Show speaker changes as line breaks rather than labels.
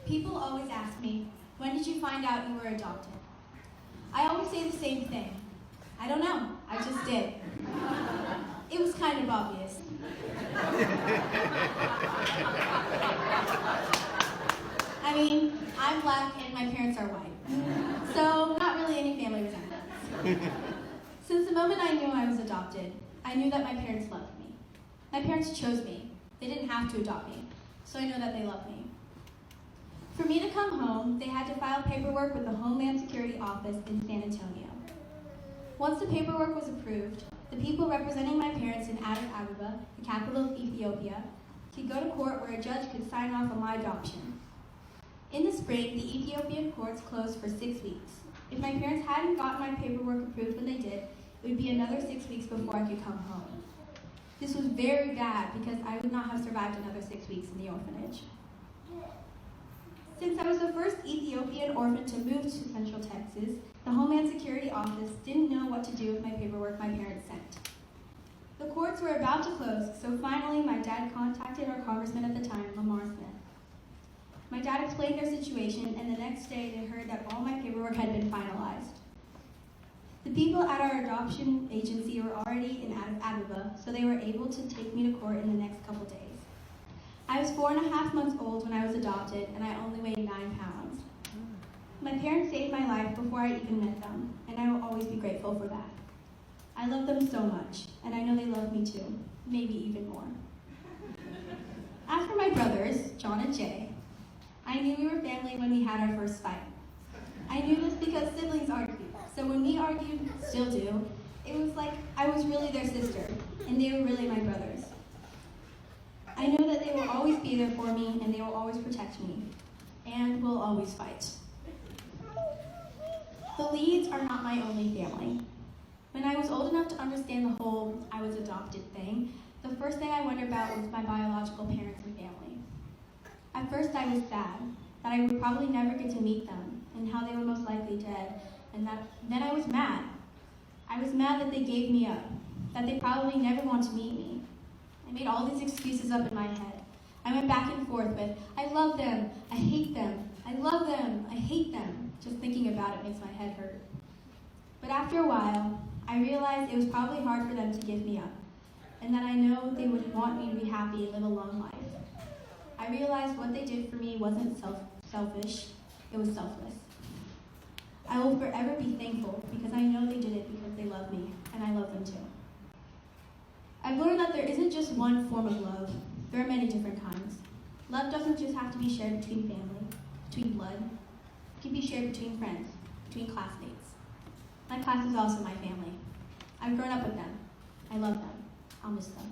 People always ask me, when did you find out you were adopted? I always say the same thing. I don't know, I just did. It was kind of obvious. I mean, I'm black and my parents are white. So, not really any family resemblance. Since the moment I knew I was adopted, I knew that my parents loved me. My parents chose me. They didn't have to adopt me, so I know that they love me. For me to come home, they had to file paperwork with the Homeland Security Office in San Antonio. Once the paperwork was approved, the people representing my parents in Addis Ababa, the capital of Ethiopia, could go to court where a judge could sign off on my adoption. In the spring, the Ethiopian courts closed for 6 weeks. If my parents hadn't gotten my paperwork approved when they did, it would be another 6 weeks before I could come home. This was very bad because I would not have survived another 6 weeks in the orphanage. Since I was the first Ethiopian orphan to move to Central Texas, the Homeland Security Office didn't know what to do with my paperwork my parents sent. The courts were about to close, so finally my dad contacted our congressman at the time, Lamar Smith. My dad explained their situation, and the next day they heard that all my paperwork had been finalized. The people at our adoption agency were already in Addis Ababa, so they were able to take me to court in the next couple days. I was 4.5 months old when I was adopted, and I only weighed 9 pounds. My parents saved my life before I even met them, and I will always be grateful for that. I love them so much, and I know they love me too, maybe even more. As for my brothers, John and Jay, I knew we were family when we had our first fight. I knew this because siblings argue, so when we argued, still do, it was like I was really their sister, and they were really my brothers. I know that they will always be there for me, and they will always protect me, and will always fight. The Leeds are not my only family. When I was old enough to understand the whole I was adopted thing, the first thing I wondered about was my biological parents and family. At first I was sad, that I would probably never get to meet them, and how they were most likely dead, and then I was mad. I was mad that they gave me up, that they probably never want to meet me. I made all these excuses up in my head. I went back and forth with, I love them, I hate them, I love them, I hate them. Just thinking about it makes my head hurt. But after a while, I realized it was probably hard for them to give me up, and that I know they would want me to be happy and live a long life. I realized what they did for me wasn't selfish, it was selfless. I will forever be thankful because I know they did it because they love me, and I love them too. I've learned that there isn't just one form of love. There are many different kinds. Love doesn't just have to be shared between family, between blood. It can be shared between friends, between classmates. My class is also my family. I've grown up with them. I love them. I'll miss them.